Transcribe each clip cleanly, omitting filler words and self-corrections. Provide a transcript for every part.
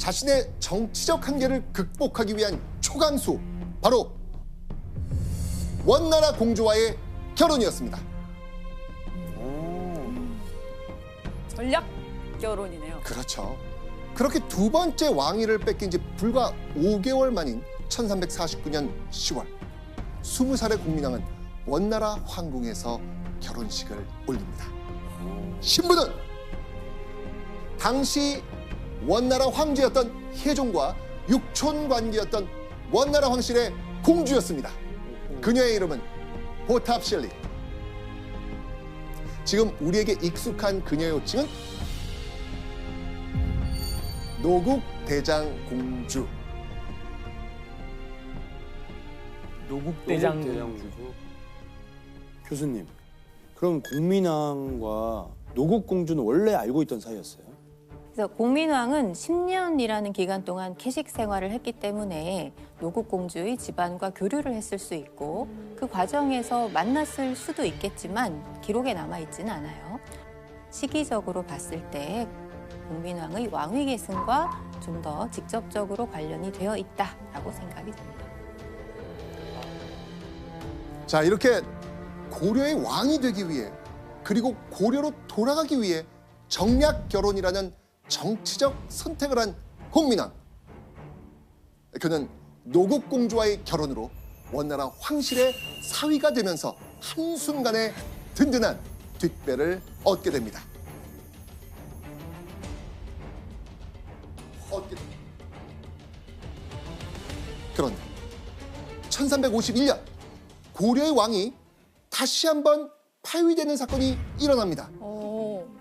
자신의 정치적 한계를 극복하기 위한 초강수, 바로 원나라 공주와의 결혼이었습니다. 전략 결혼이네요. 그렇죠. 그렇게 두 번째 왕위를 뺏긴 지 불과 5개월 만인 1349년 10월 20살의 공민왕은 원나라 황궁에서 결혼식을 올립니다. 신부는 당시 원나라 황제였던 혜종과 육촌 관계였던 원나라 황실의 공주였습니다. 그녀의 이름은 보탑실리. 지금 우리에게 익숙한 그녀의 호칭은 노국대장공주. 노국대장공주. 교수님, 그럼 공민왕과 노국공주는 원래 알고 있던 사이였어요? 그래서 공민왕은 10년이라는 기간 동안 캐식 생활을 했기 때문에 노국공주의 집안과 교류를 했을 수 있고 그 과정에서 만났을 수도 있겠지만 기록에 남아있지는 않아요. 시기적으로 봤을 때 공민왕의 왕위 계승과 좀 더 직접적으로 관련이 되어 있다라고 생각이 됩니다. 자, 이렇게 고려의 왕이 되기 위해 그리고 고려로 돌아가기 위해 정략 결혼이라는 정치적 선택을 한 공민왕. 그는 노국공주와의 결혼으로 원나라 황실의 사위가 되면서 한순간에 든든한 뒷배를 얻게 됩니다. 그런데 1351년 고려의 왕이 다시 한번 파위되는 사건이 일어납니다.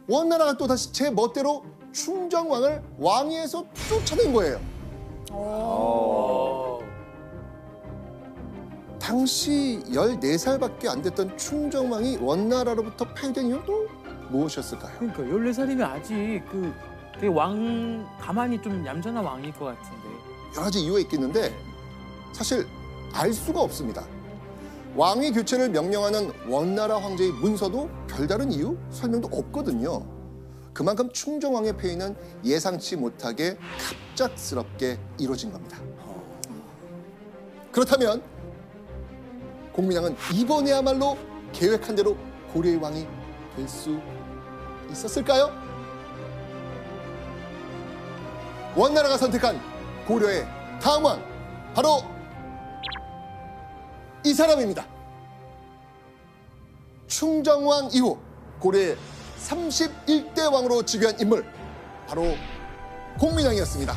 원나라가 또다시 제 멋대로 충정왕을 왕위에서 쫓아낸 거예요. 당시 14살밖에 안 됐던 충정왕이 원나라로부터 파위된 이유는 또 무엇이었을까요? 그러니까 14살이면 아직 되게 가만히 좀 얌전한 왕일 것 같은데. 여러 가지 이유가 있겠는데 사실 알 수가 없습니다. 왕위 교체를 명령하는 원나라 황제의 문서도 별다른 이유, 설명도 없거든요. 그만큼 충정왕의 폐위는 예상치 못하게 갑작스럽게 이루어진 겁니다. 그렇다면 공민왕은 이번에야말로 계획한 대로 고려의 왕이 될 수 있었을까요? 원나라가 선택한 고려의 다음 왕, 바로 이 사람입니다. 충정왕 이후 고려의 31대 왕으로 즉위한 인물, 바로 공민왕이었습니다.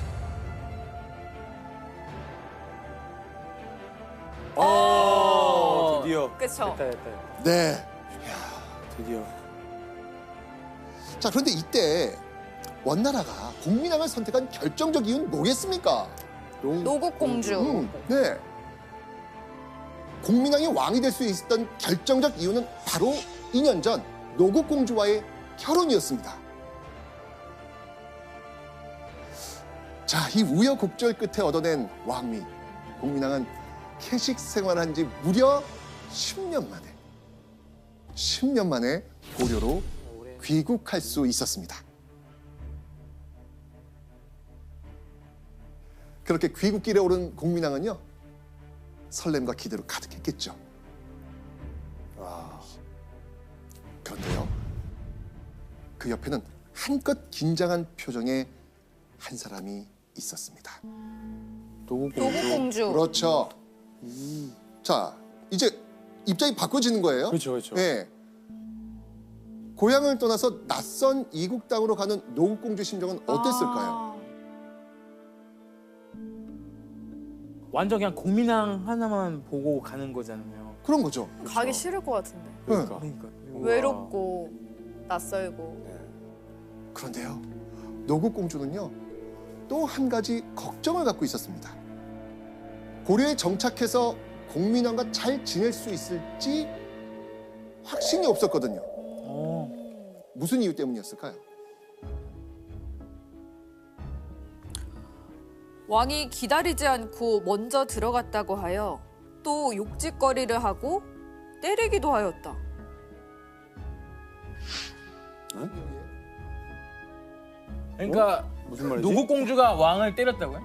드디어. 그쵸. 됐다. 네. 드디어. 자, 그런데 이때 원나라가 공민왕을 선택한 결정적 이유는 뭐겠습니까? 노국공주. 네. 공민왕이 왕이 될 수 있었던 결정적 이유는 바로 2년 전 노국공주와의 결혼이었습니다. 자, 이 우여곡절 끝에 얻어낸 왕위. 공민왕은 캐식 생활한 지 무려 10년 만에 고려로 귀국할 수 있었습니다. 그렇게 귀국길에 오른 공민왕은요, 설렘과 기대로 가득했겠죠. 그런데요, 그 옆에는 한껏 긴장한 표정의 한 사람이 있었습니다. 노국공주. 그렇죠. 자, 이제 입장이 바꿔지는 거예요. 그렇죠. 네. 고향을 떠나서 낯선 이국 땅으로 가는 노국공주 심정은 어땠을까요? 완전 그냥 공민왕 하나만 보고 가는 거잖아요. 그런 거죠. 가기 싫을 것 같은데. 그러니까. 그러니까. 외롭고 낯설고. 그런데요, 노국공주는요, 또 한 가지 걱정을 갖고 있었습니다. 고려에 정착해서 공민왕과 잘 지낼 수 있을지 확신이 없었거든요. 무슨 이유 때문이었을까요? 왕이 기다리지 않고 먼저 들어갔다고 하여 또 욕짓거리를 하고 때리기도 하였다. 그러니까 무슨 말이지? 노국 공주가 왕을 때렸다고요?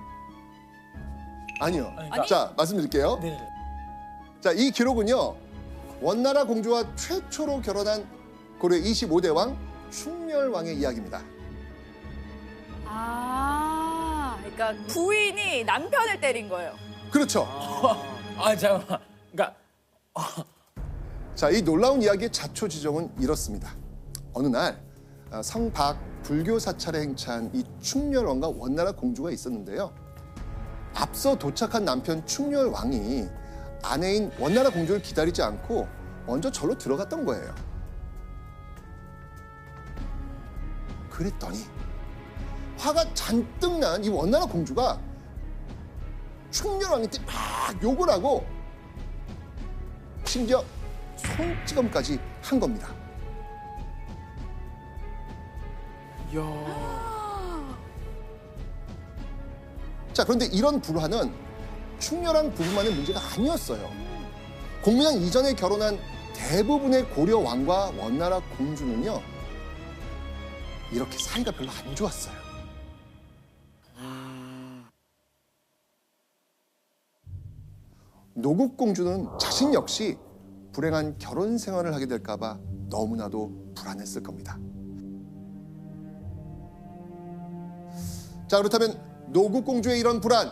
아니요. 아니. 자, 말씀드릴게요. 네. 자, 이 기록은요. 원나라 공주와 최초로 결혼한 고려 25대 왕 충렬왕의 이야기입니다. 아, 그러니까 부인이 남편을 때린 거예요. 그렇죠. 아 잠깐만. 그러니까 자, 이 놀라운 이야기의 자초지종은 이렇습니다. 어느 날 성박 불교 사찰에 행차한 이 충렬왕과 원나라 공주가 있었는데요. 앞서 도착한 남편 충렬왕이 아내인 원나라 공주를 기다리지 않고 먼저 절로 들어갔던 거예요. 그랬더니 화가 잔뜩 난 이 원나라 공주가 충렬왕한테 막 욕을 하고 심지어 손찌검까지 한 겁니다. 야. 자, 그런데 이런 불화는 충렬왕 부부만의 문제가 아니었어요. 공민왕 이전에 결혼한 대부분의 고려 왕과 원나라 공주는요, 이렇게 사이가 별로 안 좋았어요. 노국 공주는 자신 역시 불행한 결혼 생활을 하게 될까봐 너무나도 불안했을 겁니다. 자, 그렇다면 노국 공주의 이런 불안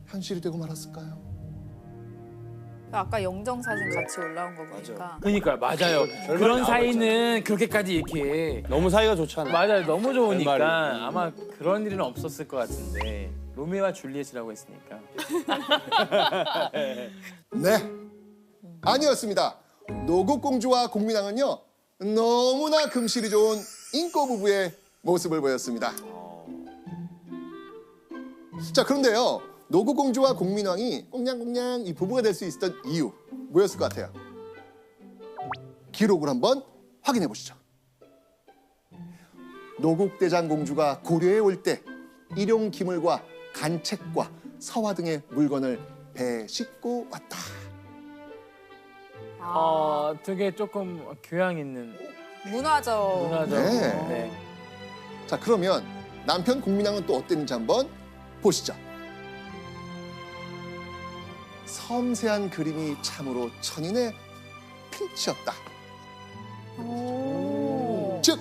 현실이 되고 말았을까요? 아까 영정 사진 같이 올라온 거 보니까 그러니까 맞아요. 그런 사이는 그렇게까지 이렇게 너무 사이가 좋지 않아. 맞아요. 너무 좋으니까 말이. 아마 그런 일은 없었을 것 같은데 로미오와 줄리엣이라고 했으니까. 네, 아니었습니다. 노국 공주와 공민왕은요, 너무나 금실이 좋은 인꼬 부부의 모습을 보였습니다. 자, 그런데요, 노국 공주와 공민왕이 꽁냥꽁냥 이 부부가 될 수 있었던 이유 뭐였을 것 같아요? 기록을 한번 확인해 보시죠. 노국 대장 공주가 고려에 올 때 일용 기물과 간책과 서화 등의 물건을 배에 싣고 왔다. 되게 조금 교양 있는 문화적. 문화적. 네. 네. 자, 그러면 남편 공민왕은 또 어땠는지 한번 보시죠. 섬세한 그림이 참으로 천인의 필치였다. 오. 즉,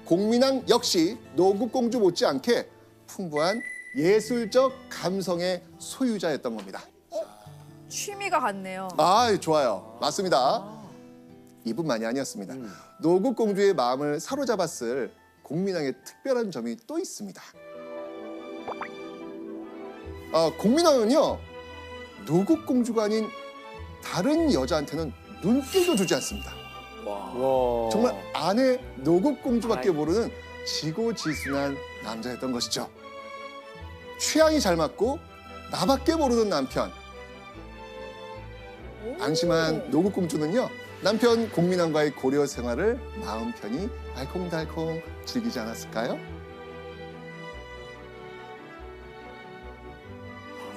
공민왕 역시 노국 공주 못지않게 풍부한 예술적 감성의 소유자였던 겁니다. 취미가 같네요. 아, 좋아요. 맞습니다. 이뿐만이 아니었습니다. 노국 공주의 마음을 사로잡았을 공민왕의 특별한 점이 또 있습니다. 공민왕은요, 노국 공주가 아닌 다른 여자한테는 눈길도 주지 않습니다. 와. 정말 아내 노국 공주밖에 모르는 지고지순한 남자였던 것이죠. 취향이 잘 맞고 나밖에 모르는 남편. 안심한 노국 공주는요, 남편 공민왕과의 고려 생활을 마음 편히 알콩달콩 즐기지 않았을까요?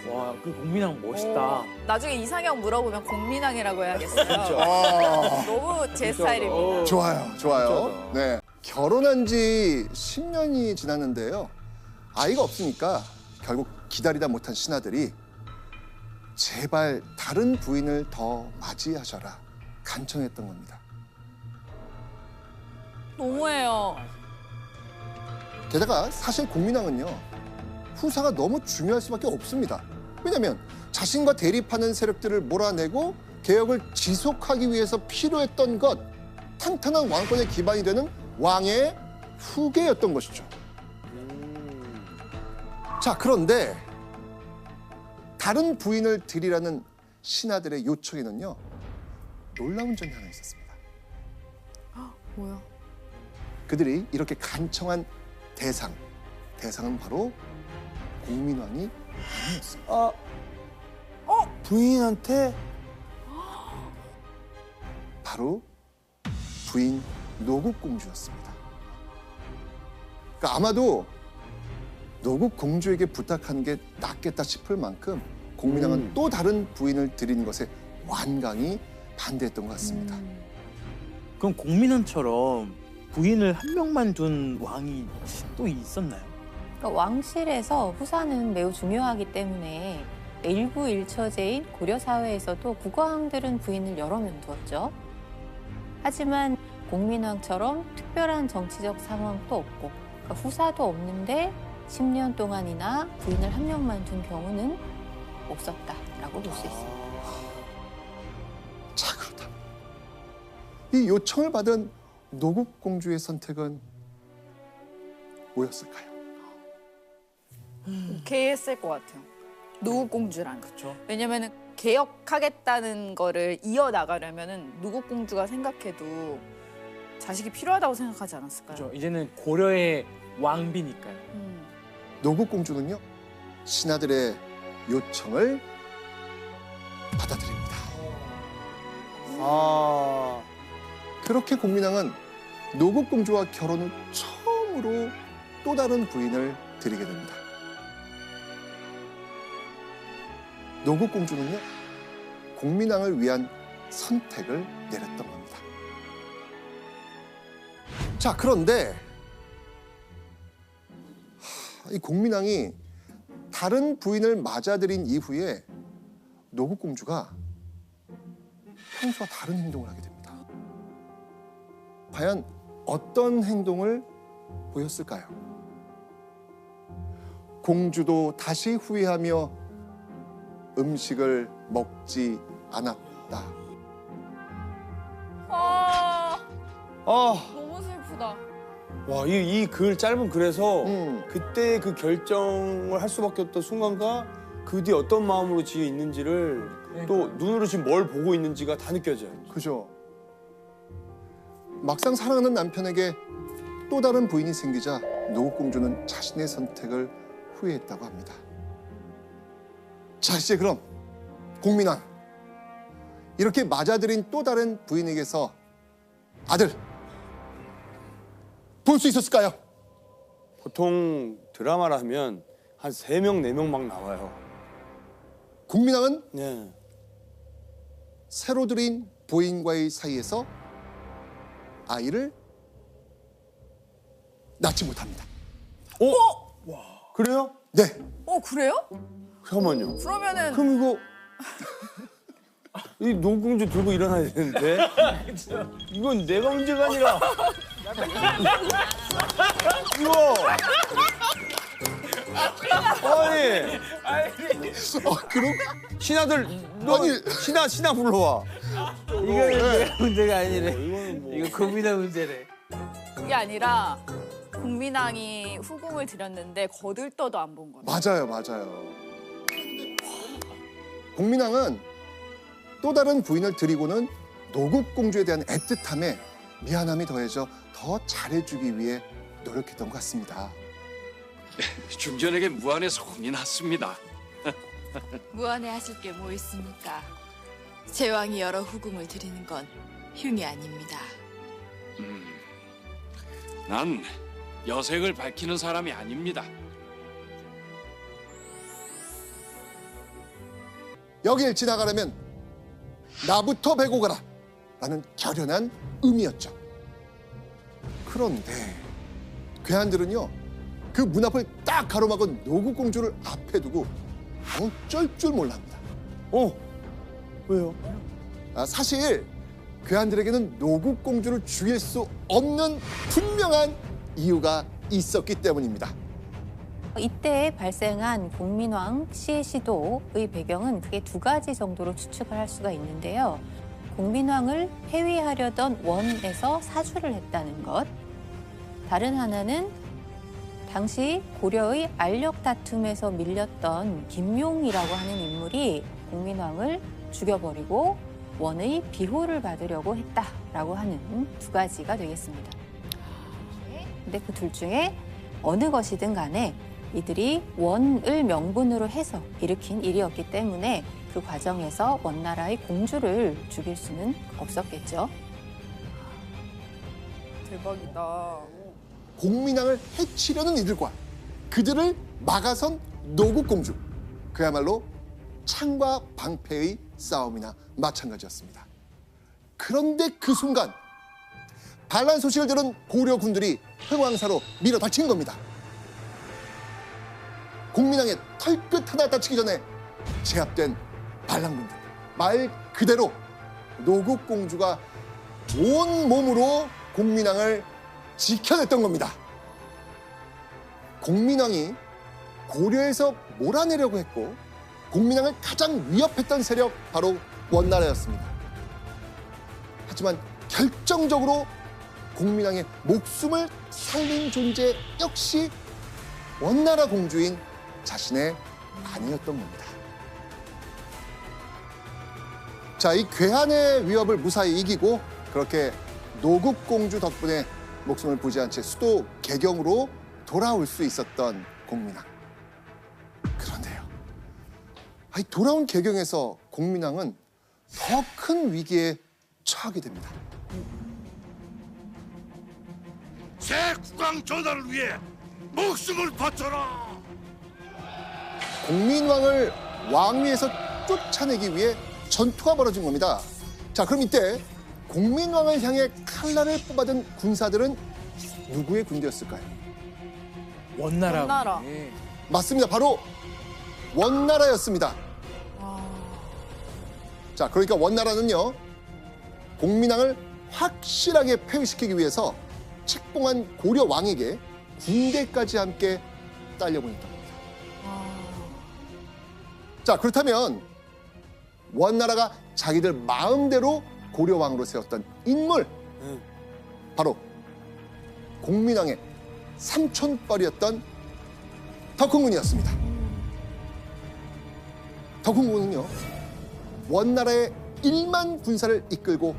와, 그 공민왕 멋있다. 나중에 이상형 물어보면 공민왕이라고 해야겠어요. 아, 너무 제 스타일입니다. 좋아요, 좋아요. 진짜다. 네, 결혼한 지 10년이 지났는데요. 아이가 없으니까 결국 기다리다 못한 신하들이 제발 다른 부인을 더 맞이하셔라 간청했던 겁니다. 너무해요. 게다가 사실 공민왕은요, 후사가 너무 중요할 수밖에 없습니다. 왜냐하면 자신과 대립하는 세력들을 몰아내고 개혁을 지속하기 위해서 필요했던 것, 탄탄한 왕권의 기반이 되는 왕의 후계였던 것이죠. 자, 그런데 다른 부인을 드리라는 신하들의 요청에는요, 놀라운 점이 하나 있었습니다. 뭐야? 그들이 이렇게 간청한 대상은 바로 공민왕이 아니었습니다. 아, 부인한테 바로 부인 노국 공주였습니다. 그러니까 아마도 노국 공주에게 부탁한 게 낫겠다 싶을 만큼 공민왕은 또 다른 부인을 드리는 것에 완강히 반대했던 것 같습니다. 그럼 공민왕처럼 부인을 한 명만 둔 왕이 또 있었나요? 그러니까 왕실에서 후사는 매우 중요하기 때문에 일부 일처제인 고려 사회에서도 국왕들은 부인을 여러 명 두었죠. 하지만 공민왕처럼 특별한 정치적 상황도 없고 그러니까 후사도 없는데 10년 동안이나 부인을 한 명만 둔 경우는 없었다라고 볼 수 있습니다. 자, 그렇다면 이 요청을 받은 노국공주의 선택은 뭐였을까요? 개했을 것 같아요. 노국공주란. 그렇죠. 왜냐면은 개혁하겠다는 거를 이어나가려면은 노국공주가 생각해도 자식이 필요하다고 생각하지 않았을까요? 그렇죠. 이제는 고려의 왕비니까요. 노국공주는요, 신하들의 요청을 받아들입니다. 아, 그렇게 공민왕은 노국공주와 결혼 후 처음으로 또 다른 부인을 드리게 됩니다. 노국공주는요, 공민왕을 위한 선택을 내렸던 겁니다. 자, 그런데 이 공민왕이 다른 부인을 맞아들인 이후에 노국공주가 평소와 다른 행동을 하게 됩니다. 과연 어떤 행동을 보였을까요? 공주도 다시 후회하며 음식을 먹지 않았다. 아, 아, 너무 슬프다. 와, 이 글 짧은 글에서 음. 그때 그 결정을 할 수밖에 없던 순간과 그 뒤에 어떤 마음으로 지어 있는지를 또 눈으로 지금 뭘 보고 있는지가 다 느껴져요. 그죠? 막상 사랑하는 남편에게 또 다른 부인이 생기자 노국공주는 자신의 선택을 후회했다고 합니다. 자, 이제 그럼 공민왕, 이렇게 맞아들인 또 다른 부인에게서 아들 볼 수 있었을까요? 보통 드라마라 하면 한 3명, 4명 막 나와요. 공민왕은 네. 새로 들인 부인과의 사이에서 아이를 낳지 못합니다. 그래요? 네, 그래요? 잠깐만요. 그러면은 그럼 이거 이 노공주 들고 일어나야 되는데 이건 내가 문제가 아니라 이거 아니 그럼 신하들 너 아니. 신하 불러와. 이거는 내가 문제가 아니래. 이거는 뭐 이거 국민의 문제래. 그게 아니라 공민왕이 후궁을 들였는데 거들떠도 안 본 거예요. 맞아요. 공민왕은 또 다른 부인을 들이고는 노국공주에 대한 애틋함에 미안함이 더해져 더 잘해주기 위해 노력했던 것 같습니다. 중전에게 무안에서 혼이 났습니다. 무안해하실 게 뭐 있습니까? 제왕이 여러 후궁을 드리는 건 흉이 아닙니다. 난 여색을 밝히는 사람이 아닙니다. 여길 지나가려면 나부터 베고 가라 라는 결연한 의미였죠. 그런데 괴한들은요, 그 문 앞을 딱 가로막은 노국공주를 앞에 두고 어쩔 줄 몰랍니다. 왜요? 사실 괴한들에게는 노국공주를 죽일 수 없는 분명한 이유가 있었기 때문입니다. 이때 발생한 공민왕 시해 시도의 배경은 크게 2가지 정도로 추측을 할 수가 있는데요. 공민왕을 폐위하려던 원에서 사주를 했다는 것. 다른 하나는 당시 고려의 알력 다툼에서 밀렸던 김용이라고 하는 인물이 공민왕을 죽여버리고 원의 비호를 받으려고 했다라고 하는 2가지가 되겠습니다. 근데 그 둘 중에 어느 것이든 간에 이들이 원을 명분으로 해서 일으킨 일이었기 때문에 그 과정에서 원나라의 공주를 죽일 수는 없었겠죠. 대박이다. 공민왕을 해치려는 이들과 그들을 막아선 노국공주. 그야말로 창과 방패의 싸움이나 마찬가지였습니다. 그런데 그 순간 반란 소식을 들은 고려 군들이 흥왕사로 밀어닥친 겁니다. 공민왕의 털끝 하나 다치기 전에 제압된 반란군들, 말 그대로 노국공주가 온 몸으로 공민왕을 지켜냈던 겁니다. 공민왕이 고려에서 몰아내려고 했고 공민왕을 가장 위협했던 세력 바로 원나라였습니다. 하지만 결정적으로 공민왕의 목숨을 살린 존재 역시 원나라 공주인 자신의 아내였던 겁니다. 자, 이 괴한의 위협을 무사히 이기고 그렇게 노국공주 덕분에 목숨을 부지한 채 수도 개경으로 돌아올 수 있었던 공민왕. 그런데요, 이 돌아온 개경에서 공민왕은 더 큰 위기에 처하게 됩니다. 새 국왕 전하를 위해 목숨을 바쳐라. 공민왕을 왕위에서 쫓아내기 위해 전투가 벌어진 겁니다. 자, 그럼 이때 공민왕을 향해 칼날을 뽑아든 군사들은 누구의 군대였을까요? 원나라. 원나라. 예. 맞습니다. 바로 원나라였습니다. 자, 그러니까 원나라는요, 공민왕을 확실하게 폐위시키기 위해서 책봉한 고려 왕에게 군대까지 함께 딸려보냈던 겁니다. 자, 그렇다면 원나라가 자기들 마음대로 고려 왕으로 세웠던 인물, 바로 공민왕의 삼촌뻘이었던 덕훈군이었습니다. 덕훈군은요, 원나라의 1만 군사를 이끌고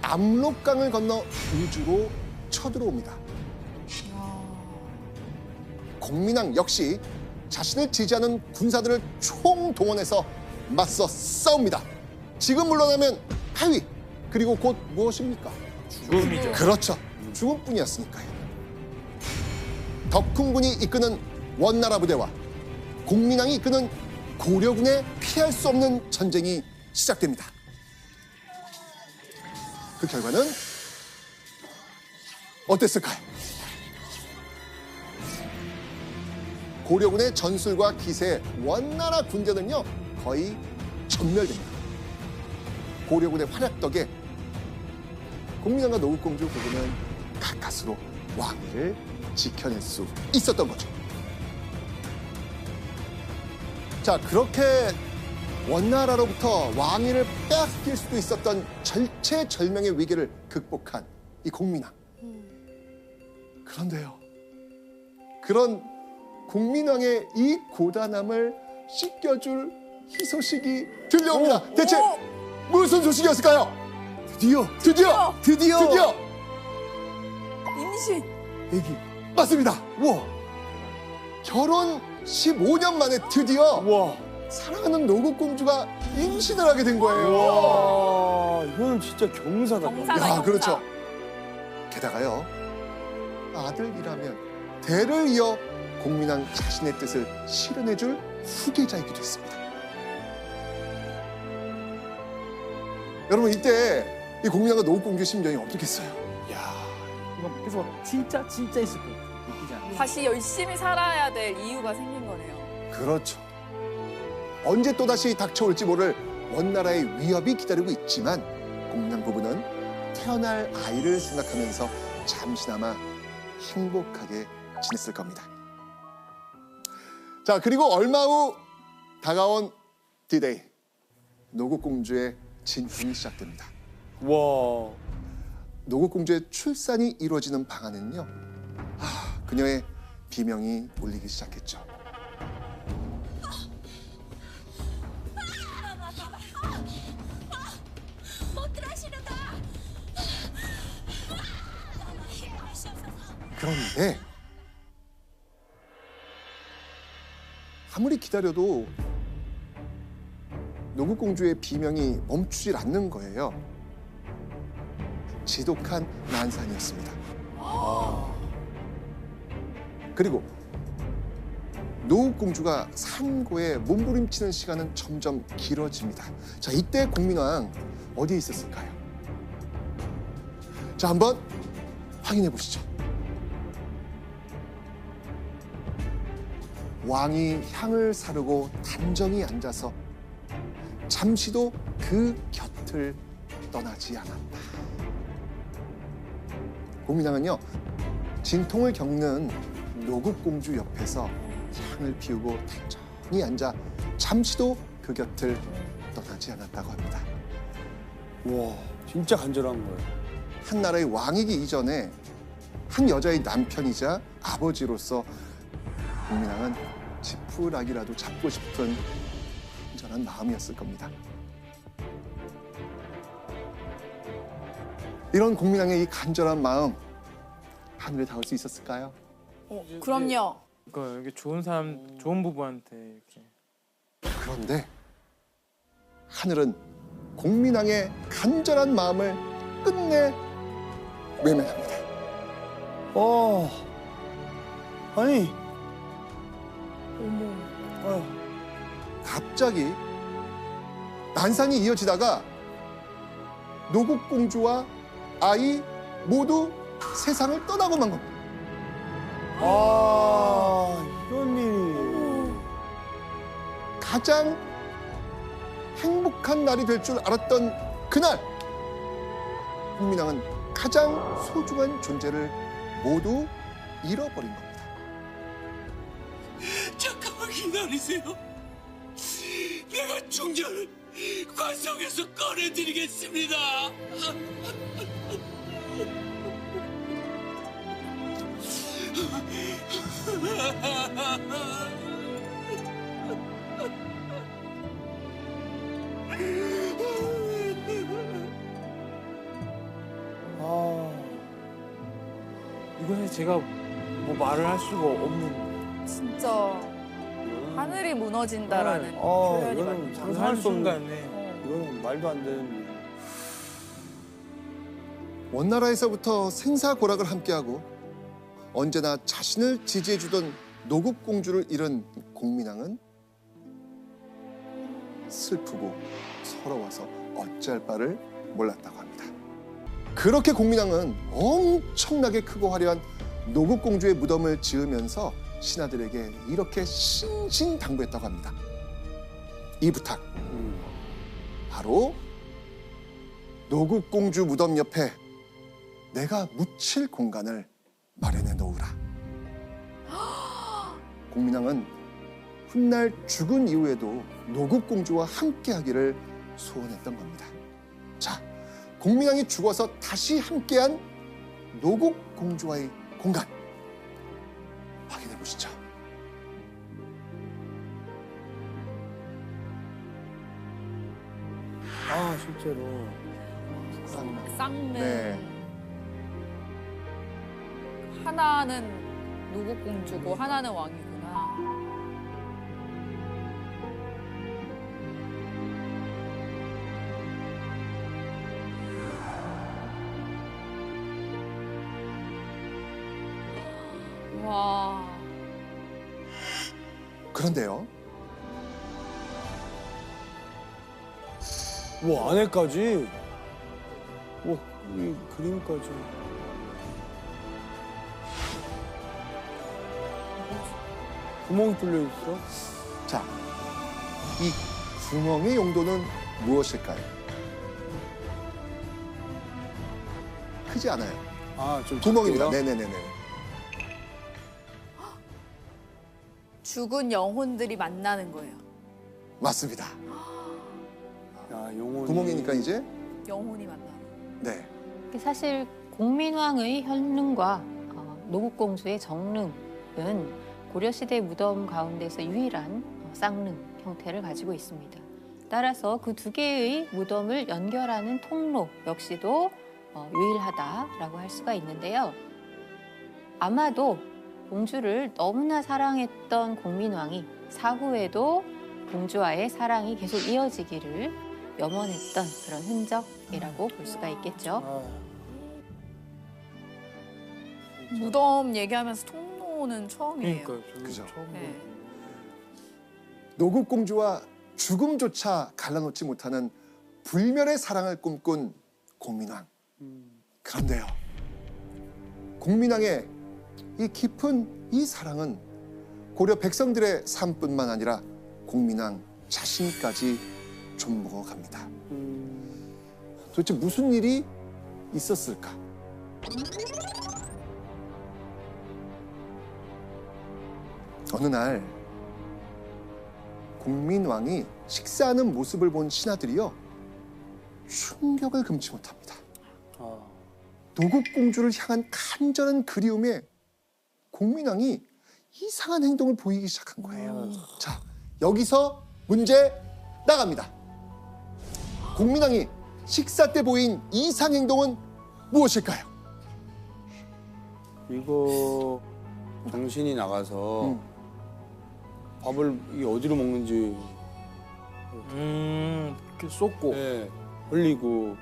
압록강을 건너 우주로 쳐들어옵니다. 공민왕 역시 자신을 지지하는 군사들을 총동원해서 맞서 싸웁니다. 지금 물러나면 패위, 그리고 곧 무엇입니까? 죽음이죠. 그렇죠. 죽음뿐이었으니까요. 덕훈군이 이끄는 원나라 부대와 공민왕이 이끄는 고려군의 피할 수 없는 전쟁이 시작됩니다. 그 결과는 어땠을까요? 고려군의 전술과 기세, 원나라 군대는요 거의 전멸됩니다. 고려군의 활약 덕에 공민왕과 노국공주 부부는 가까스로 왕위를 지켜낼 수 있었던 거죠. 자, 그렇게 원나라로부터 왕위를 빼앗길 수도 있었던 절체절명의 위기를 극복한 이 공민왕. 그런데요, 그런 공민왕의 이 고단함을 씻겨줄 희소식이 들려옵니다. 대체 무슨 소식이었을까요? 드디어 임신. 애기. 맞습니다. 우와. 결혼 15년 만에 드디어 우와. 사랑하는 노국공주가 임신을 하게 된 거예요. 와, 이거는 진짜 경사다. 경사다. 야, 그렇죠. 게다가요, 아들이라면 대를 이어 공민왕 자신의 뜻을 실현해줄 후계자이기도 했습니다. 여러분, 이때 이 공민왕과 노국공주의 심정이 어떻겠어요? 야, 이거 계속 진짜 있을 것 같아요. 웃기지 않아요? 다시 열심히 살아야 될 이유가 생긴 거네요. 그렇죠. 언제 또다시 닥쳐올지 모를 원나라의 위협이 기다리고 있지만 공민왕 부부는 태어날 아이를 생각하면서 잠시나마 행복하게 지냈을 겁니다. 자, 그리고 얼마 후 다가온 D-Day. 노국공주의 진군이 시작됩니다. 와. 노국공주의 출산이 이루어지는 방안에는요, 그녀의 비명이 울리기 시작했죠. 그런데 아무리 기다려도 노국공주의 비명이 멈추질 않는 거예요. 지독한 난산이었습니다. 그리고 노국공주가 산고에 몸부림치는 시간은 점점 길어집니다. 자, 이때 공민왕 어디에 있었을까요? 자, 한번 확인해 보시죠. 왕이 향을 사르고 단정히 앉아서 잠시도 그 곁을 떠나지 않았다. 공민왕은요, 진통을 겪는 노국공주 옆에서 향을 피우고 단정히 앉아 잠시도 그 곁을 떠나지 않았다고 합니다. 와, 진짜 간절한 거예요. 한 나라의 왕이기 이전에 한 여자의 남편이자 아버지로서 공민왕은 지푸라기라도 잡고 싶은 간절한 마음이었을 겁니다. 이런 공민왕의 이 간절한 마음, 하늘에 닿을 수 있었을까요? 그럼요. 그러니까 여기 좋은 사람, 좋은 부부한테 이렇게. 그런데 하늘은 공민왕의 간절한 마음을 끝내 외면합니다. 아니, 갑자기 난상이 이어지다가 노국공주와 아이 모두 세상을 떠나고만 겁니다. 이런 일이. 가장 행복한 날이 될 줄 알았던 그날, 공민왕은 가장 소중한 존재를 모두 잃어버린 겁니다. 잠깐만 기다리세요. 내가 중전을 관성에서 꺼내드리겠습니다. 이거는 제가 뭐 말을 할 수가 없는. 진짜 하늘이 무너진다라는 네. 표현이 이거는 맞는 상상할 수 없는. 순간에. 이거는 말도 안 되는 일. 원나라에서부터 생사고락을 함께하고 언제나 자신을 지지해주던 노국공주를 잃은 공민왕은 슬프고 서러워서 어찌할 바를 몰랐다고 합니다. 그렇게 공민왕은 엄청나게 크고 화려한 노국공주의 무덤을 지으면서 신하들에게 이렇게 신신당부했다고 합니다. 이 부탁, 바로 노국공주 무덤 옆에 내가 묻힐 공간을 마련해 놓으라. 공민왕은 훗날 죽은 이후에도 노국공주와 함께하기를 소원했던 겁니다. 자, 공민왕이 죽어서 다시 함께한 노국공주와의 공간 확인해 보시죠. 실제로. 쌍는 네. 하나는 노국공주고 하나는 왕이구나. 와. 그런데요, 와, 안에까지. 와, 이 그림까지. 구멍이 뚫려 있어. 자, 이 구멍의 용도는 무엇일까요? 크지 않아요. 좀 구멍입니다. 작고요? 네네네네. 죽은 영혼들이 만나는 거예요. 맞습니다. 야, 영혼이. 구멍이니까 이제 영혼이 만나는. 네. 사실 공민왕의 현릉과 노국공주의 정릉은 고려시대 무덤 가운데서 유일한 쌍릉 형태를 가지고 있습니다. 따라서 그 두 개의 무덤을 연결하는 통로 역시도 유일하다라고 할 수가 있는데요. 아마도 공주를 너무나 사랑했던 공민왕이 사후에도 공주와의 사랑이 계속 이어지기를 염원했던 그런 흔적이라고 볼 수가 있겠죠. 무덤 얘기하면서 통로는 처음이에요. 그러니까요. 저는 그죠. 처음 네. 노국공주와 죽음조차 갈라놓지 못하는 불멸의 사랑을 꿈꾼 공민왕. 그런데요, 공민왕의 이 깊은 이 사랑은 고려 백성들의 삶뿐만 아니라 공민왕 자신까지 좀먹어 갑니다. 도대체 무슨 일이 있었을까? 어느 날 공민왕이 식사하는 모습을 본 신하들이요 충격을 금치 못합니다. 노국공주를 향한 간절한 그리움에 공민왕이 이상한 행동을 보이기 시작한 거예요. 자, 여기서 문제 나갑니다. 공민왕이 식사 때 보인 이상 행동은 무엇일까요? 이거 당신이 나가서 밥을 이게 어디로 먹는지 그 쏟고. 예, 흘리고.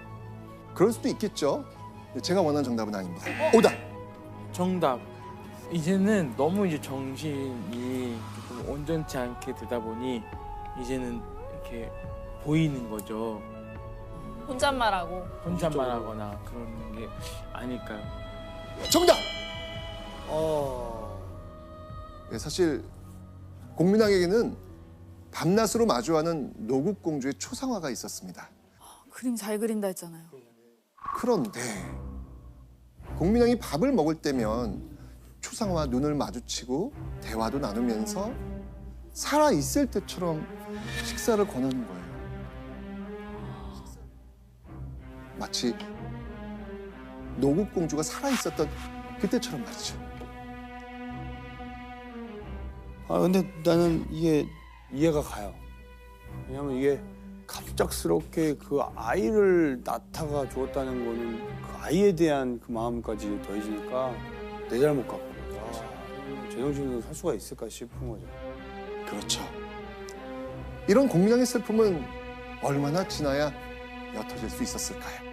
그럴 수도 있겠죠. 제가 원하는 정답은 아닙니다. 오답. 정답. 이제는 너무 이제 정신이 조금 온전치 않게 되다 보니 이제는 이렇게 보이는 거죠. 혼잣말하고. 혼잣말하거나 그런 게 아닐까요? 정답. 네, 사실 공민왕에게는 밤낮으로 마주하는 노국공주의 초상화가 있었습니다. 그림 잘 그린다 했잖아요. 그런데 공민왕이 밥을 먹을 때면 초상화와 눈을 마주치고 대화도 나누면서 살아 있을 때처럼 식사를 권하는 거예요. 마치 노국공주가 살아 있었던 그때처럼 말이죠. 근데 나는 이게 이해가 가요. 왜냐면 이게 갑작스럽게 그 아이를 낳다가 죽었다는 거는 그 아이에 대한 그 마음까지 더해지니까 내 잘못 같고 제정신으로 살 수가 있을까 싶은 거죠. 그렇죠. 이런 공민왕의 슬픔은 얼마나 지나야 옅어질 수 있었을까요?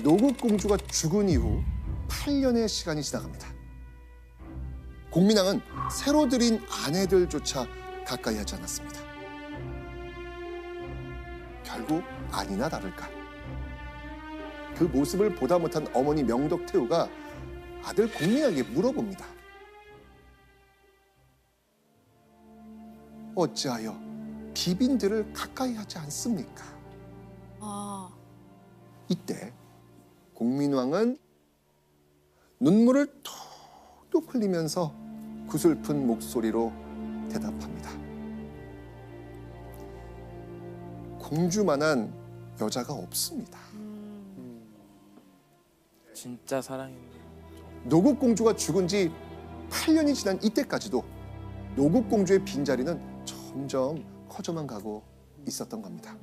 노국공주가 죽은 이후 8년의 시간이 지나갑니다. 공민왕은 새로 들인 아내들조차 가까이 하지 않았습니다. 결국 아니나 다를까. 그 모습을 보다 못한 어머니 명덕태후가 아들 공민왕에게 물어봅니다. 어찌하여 비빈들을 가까이 하지 않습니까? 이때 공민왕은 눈물을 톡톡 흘리면서 구슬픈 목소리로 대답합니다. 공주만한 여자가 없습니다. 진짜 사랑했네. 노국공주가 죽은 지 8년이 지난 이때까지도 노국공주의 빈자리는 점점 커져만 가고 있었던 겁니다.